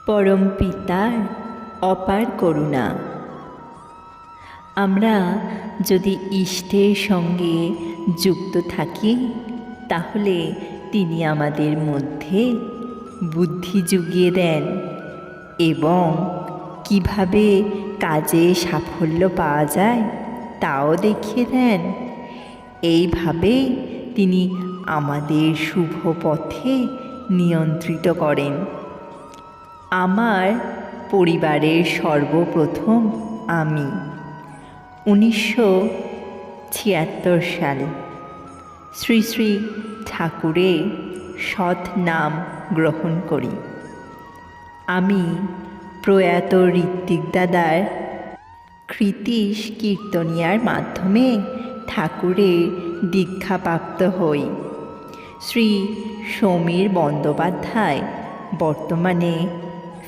পরম পিতার অপার করুণা। আমরা যদি ইষ্টের সঙ্গে যুক্ত থাকি তাহলে তিনি আমাদের মধ্যে বুদ্ধি জুগিয়ে দেন এবং কিভাবে কাজে সাফল্য পাওয়া যায় তাও দেখিয়ে দেন। এইভাবে তিনি আমাদের শুভ পথে নিয়ন্ত্রিত করেন। আমার পরিবারের সর্বপ্রথম আমি 1976 সালে শ্রী শ্রী ঠাকুরের সৎ নাম গ্রহণ করি। আমি প্রয়াত ঋত্বিক দাদার কৃতীশ কীর্তনিয়ার মাধ্যমে ঠাকুরের দীক্ষাপ্রাপ্ত হই। শ্রী সমীর বন্দ্যোপাধ্যায় বর্তমানে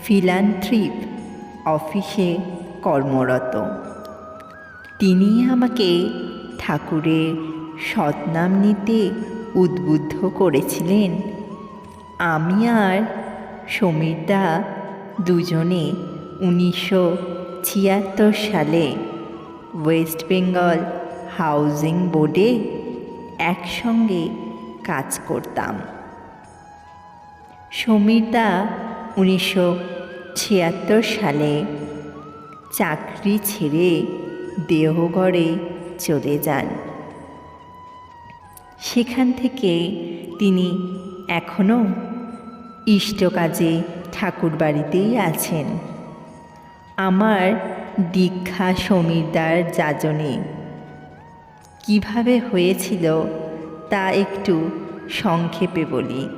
ফিলান্থ্রপ অফিসে কর্মরত। তিনি আমাকে ঠাকুরের সৎনাম নিতে উদ্বুদ্ধ করেছিলেন। আমি আর সমীরদা দুজনে 1976 সালে ওয়েস্ট বেঙ্গল হাউজিং বোর্ডে একসঙ্গে কাজ করতাম। সমীরদা 1976 সালে চাকরি ছেড়ে দেওঘরে চলে যান। সেখান থেকে তিনি এখনও ইষ্টকাজে ঠাকুরবাড়িতেই আছেন। আমার দীক্ষা সমীরদার যাজনে কিভাবে হয়েছিল তা একটু সংক্ষেপে বলি।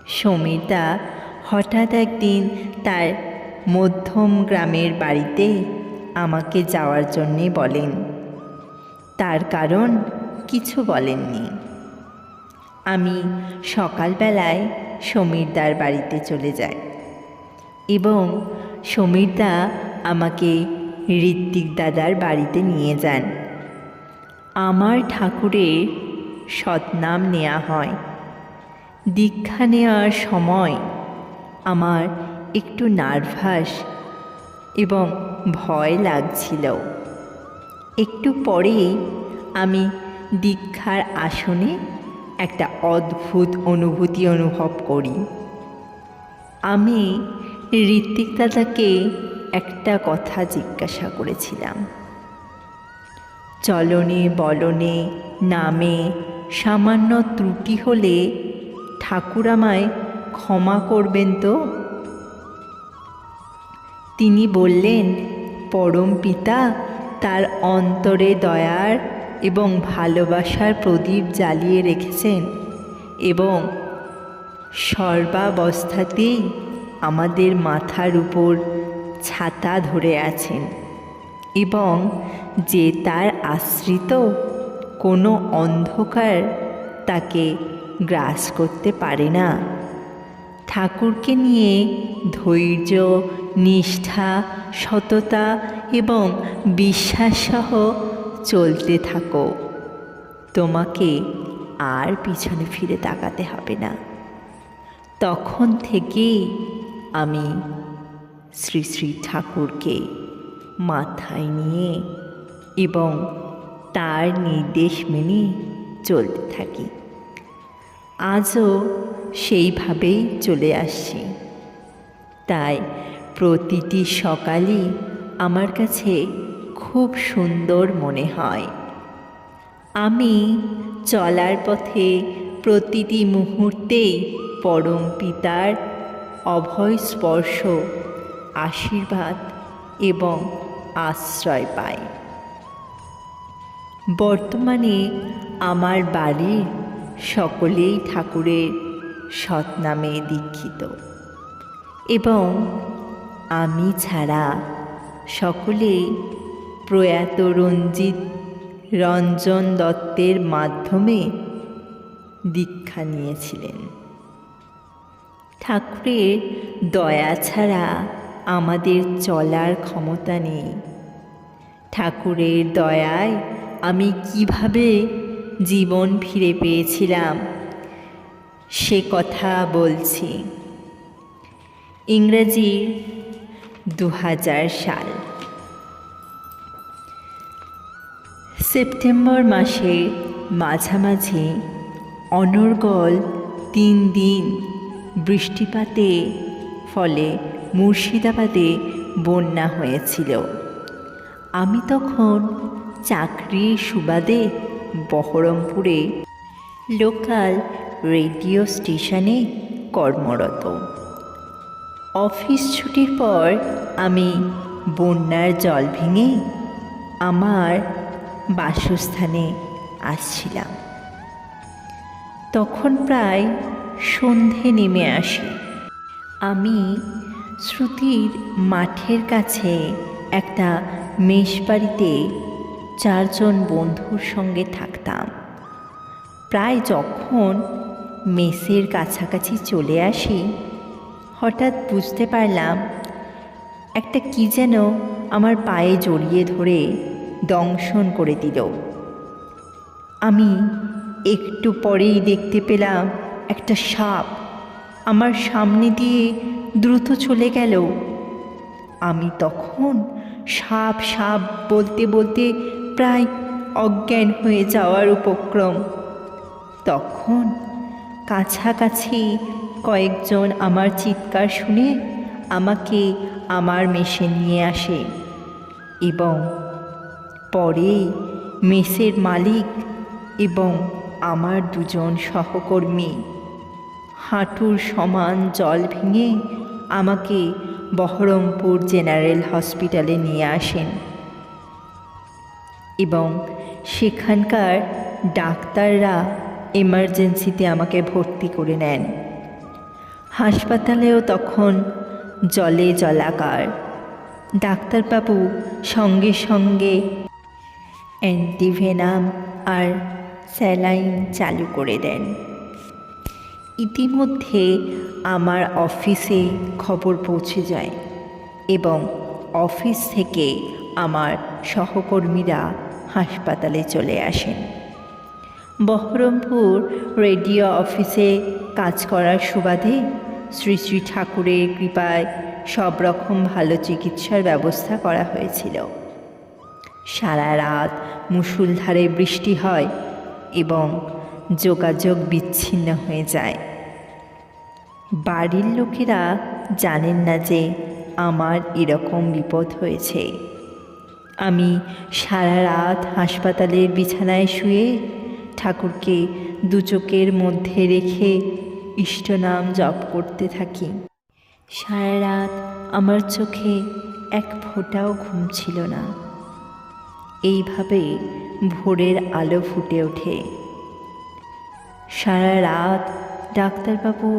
সমীরদা হঠাৎ একদিন তার মধ্যম গ্রামের বাড়িতে আমাকে যাওয়ার জন্যে বলেন। তার কারণ কিছু বলেননি। আমি সকালবেলায় সমীরদার বাড়িতে চলে যাই এবং সমীরদা আমাকে ঋত্বিক দাদার বাড়িতে নিয়ে যান। আমার ঠাকুরের সৎনাম নেওয়া হয়। দীক্ষা নেওয়ার সময় আমার একটু নার্ভাস এবং ভয় লাগছিল। একটু পরেই আমি দীক্ষার আসনে একটা অদ্ভুত অনুভূতি অনুভব করি। আমি ঋত্বিক দাদাকে একটা কথা জিজ্ঞাসা করেছিলাম। চলনে বলনে নামে সামান্য ত্রুটি হলে ঠাকুর আমায় ক্ষমা করবেন তো? তিনি বললেন, পরম পিতা তার অন্তরে দয়ার এবং ভালোবাসার প্রদীপ জ্বালিয়ে রেখেছেন এবং সর্বাবস্থাতেই আমাদের মাথার উপর ছাতা ধরে আছেন এবং যে তার আশ্রিত কোনো অন্ধকার তাকে গ্রাস করতে পারে না। ঠাকুরকে নিয়ে ধৈর্য, নিষ্ঠা, সততা এবং বিশ্বাসসহ চলতে থাকো। তোমাকে আর পিছনে ফিরে তাকাতে হবে না। তখন থেকেই আমি শ্রী শ্রী ঠাকুরকে মাথায় নিয়ে এবং তার নির্দেশ মেনে চলতে থাকি। আজও সেইভাবেই চলে আসছি। তাই প্রতিটি সকালই আমার কাছে খুব সুন্দর মনে হয়। আমি চলার পথে প্রতিটি মুহূর্তেই পরম পিতার অভয় স্পর্শ, আশীর্বাদ এবং আশ্রয় পাই। বর্তমানে আমার বাড়ির সকলেই ঠাকুরের সৎনামে দীক্ষিত এবং আমি ছাড়া সকলেই প্রয়াত রঞ্জন দত্তের মাধ্যমে দীক্ষা নিয়েছিলেন। ঠাকুরের দয়া ছাড়া আমাদের চলার ক্ষমতা নেই। ঠাকুরের দয়ায় আমি কিভাবে জীবন ফিরে পেয়েছিলাম সে কথা বলছি। ইংরেজি 2000 সাল। সেপ্টেম্বর মাসের মাঝামাঝি অনর্গল 3 দিন বৃষ্টিপাতে ফলে মুর্শিদাবাদে বন্যা হয়েছিল। আমি তখন চাকরির সুবাদে বহরমপুরে লোকাল রেডিও স্টেশনে কর্মরত। অফিস ছুটির পর আমি বন্যার জল ভেঙে আমার বাসস্থানে আসছিলাম। তখন প্রায় সন্ধে নেমে আসে। আমি শ্রুতির মাঠের কাছে একটা মেষ বাড়িতে 4 জন বন্ধুর সঙ্গে থাকতাম। প্রায় যখন মেসের কাছাকাছি চলে আসি, হঠাৎ বুঝতে পারলাম একটা কি যেন আমার পায়ে জড়িয়ে ধরে দংশন করে দিল। আমি একটু পরেই দেখতে পেলাম একটা সাপ আমার সামনে দিয়ে দ্রুত চলে গেল। আমি তখন সাপ সাপ বলতে বলতে প্রায় অজ্ঞান হয়ে যাওয়ার উপক্রম। তখন কাছাকাছি কয়েকজন আমার চিৎকার শুনে আমাকে আমার মেসে নিয়ে আসে এবং পরে মেসের মালিক এবং আমার 2 জন সহকর্মী হাঁটুর সমান জল ভেঙে আমাকে বহরমপুর জেনারেল হসপিটালে নিয়ে আসেন এবং সেখানকার ডাক্তাররা এমার্জেন্সিতে আমাকে ভর্তি করে নেন। হাসপাতালেও তখন জলে জলাকার। ডাক্তারবাবু সঙ্গে সঙ্গে অ্যান্টিভেনাম আর স্যালাইন চালু করে দেন। ইতিমধ্যে আমার অফিসে খবর পৌঁছে যায় এবং অফিস থেকে আমার সহকর্মীরা হাসপাতালে চলে আসেন। বহরমপুর রেডিও অফিসে কাজ করার সুবাদে শ্রী শ্রী ঠাকুরের কৃপায় সব রকম ভালো চিকিৎসার ব্যবস্থা করা হয়েছিল। সারা রাত মুষলধারে বৃষ্টি হয় এবং যোগাযোগ বিচ্ছিন্ন হয়ে যায়। বাড়ির লোকেরা জানেন না যে আমার এরকম বিপদ হয়েছে। আমি সারা রাত হাসপাতালের বিছানায় শুয়ে ঠাকুরকে 2 চোখের মধ্যে রেখে ইষ্টনাম জপ করতে থাকি। সারা রাত আমার চোখে এক ফোঁটাও ঘুম ছিল না। এইভাবে ভোরের আলো ফুটে ওঠে। সারা রাত ডাক্তারবাবু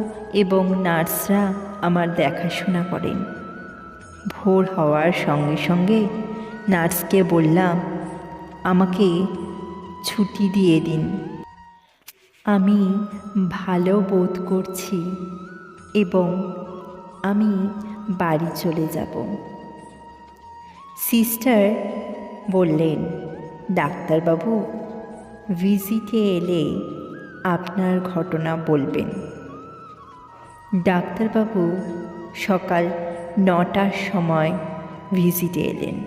এবং নার্সরা আমার দেখাশোনা করেন। ভোর হওয়ার সঙ্গে সঙ্গে নার্সকে বললাম আমাকে ছুটি দিয়ে দিন, আমি ভালো বোধ করছি এবং আমি বাড়ি চলে যাব। সিস্টার বললেন, ডাক্তারবাবু ভিজিটে এলে আপনার ঘটনা বলবেন। ডাক্তারবাবু সকাল 9টার সময় ভিজিটে এলেন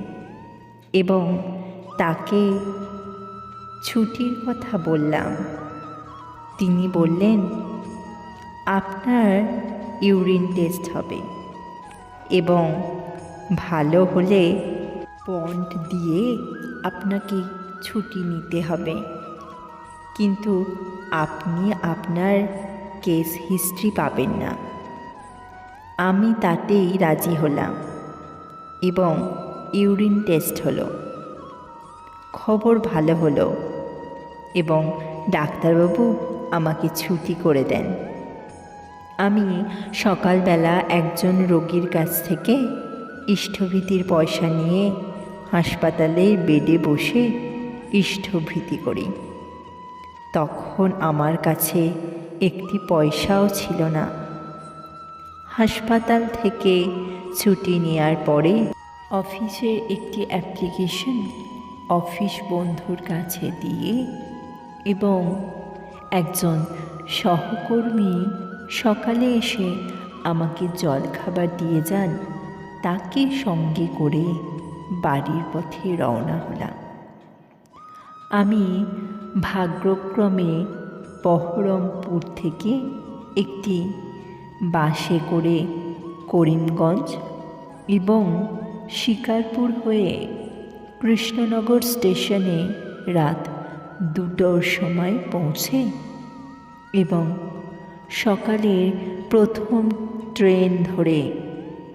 এবং তাকে ছুটির কথা বললাম। তিনি বললেন, আপনার ইউরিন টেস্ট হবে এবং ভালো হলে বন্ড দিয়ে আপনাকে ছুটি নিতে হবে, কিন্তু আপনি আপনার কেস হিস্ট্রি পাবেন না। আমি তাতেই রাজি হলাম এবং ইউরিন টেস্ট হলো। খবর ভালো হলো এবং ডাক্তারবাবু আমাকে ছুটি করে দেন। আমি সকালবেলা একজন রোগীর কাছ থেকে ইষ্টভৃতির পয়সা নিয়ে হাসপাতালের বেডে বসে ইষ্টভৃতি করি। তখন আমার কাছে একটি পয়সাও ছিল না। হাসপাতাল থেকে ছুটি নেওয়ার পরে অফিসের একটি অ্যাপ্লিকেশন অফিস বন্ধুর কাছে দিয়ে এবং একজন সহকর্মী সকালে এসে আমাকে জলখাবার দিয়ে যান তাকে সঙ্গে করে বাড়ির পথে রওনা হলাম। আমি ভাগ্যক্রমে বহরমপুর থেকে একটি বাসে করে করিমগঞ্জ এবং শিকারপুর হয়ে কৃষ্ণনগর স্টেশনে রাত 2টোর সময় পৌঁছে এবং সকালে প্রথম ট্রেন ধরে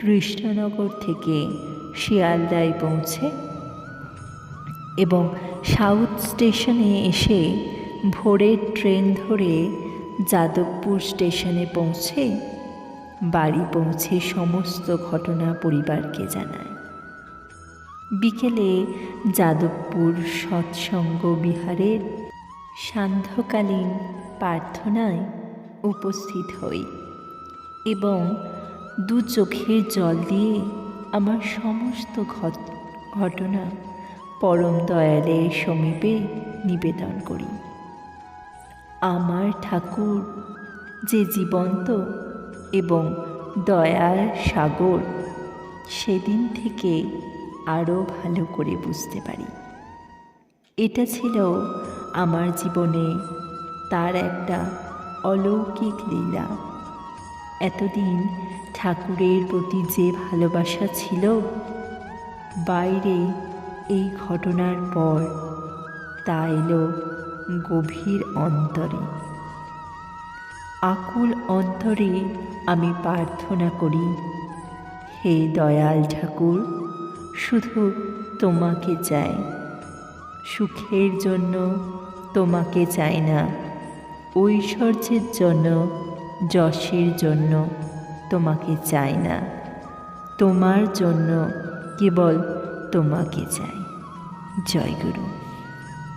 কৃষ্ণনগর থেকে শিয়ালদায় পৌঁছে এবং সাউথ স্টেশনে এসে ভোরের ট্রেন ধরে যাদবপুর স্টেশনে পৌঁছে বাড়ি পৌঁছে সমস্ত ঘটনা পরিবারকে জানায়। বিকেলে যাদবপুর সৎসঙ্গ বিহারের সান্ধ্যকালীন প্রার্থনায় উপস্থিত হই এবং 2 চোখের জল দিয়ে আমার সমস্ত ঘটনা পরম দয়ালের সমীপে নিবেদন করি। আমার ঠাকুর যে জীবন্ত এবং দয়ার সাগর সেদিন থেকে আরও ভালো করে বুঝতে পারি। এটা ছিল আমার জীবনে তার একটা অলৌকিক লীলা। এতদিন ঠাকুরের প্রতি যে ভালোবাসা ছিল, বাইরে এই ঘটনার পর তা এলো গভীর অন্তরে। আকুল অন্তরে আমি প্রার্থনা করি, হে দয়াল ঠাকুর, শুধু তোমাকে চাই, সুখের জন্য তোমাকে চাই না, ঐশ্বর্যের জন্য, যশের জন্য তোমাকে চাই না, তোমার জন্য কেবল তোমাকে চাই। জয় গুরু।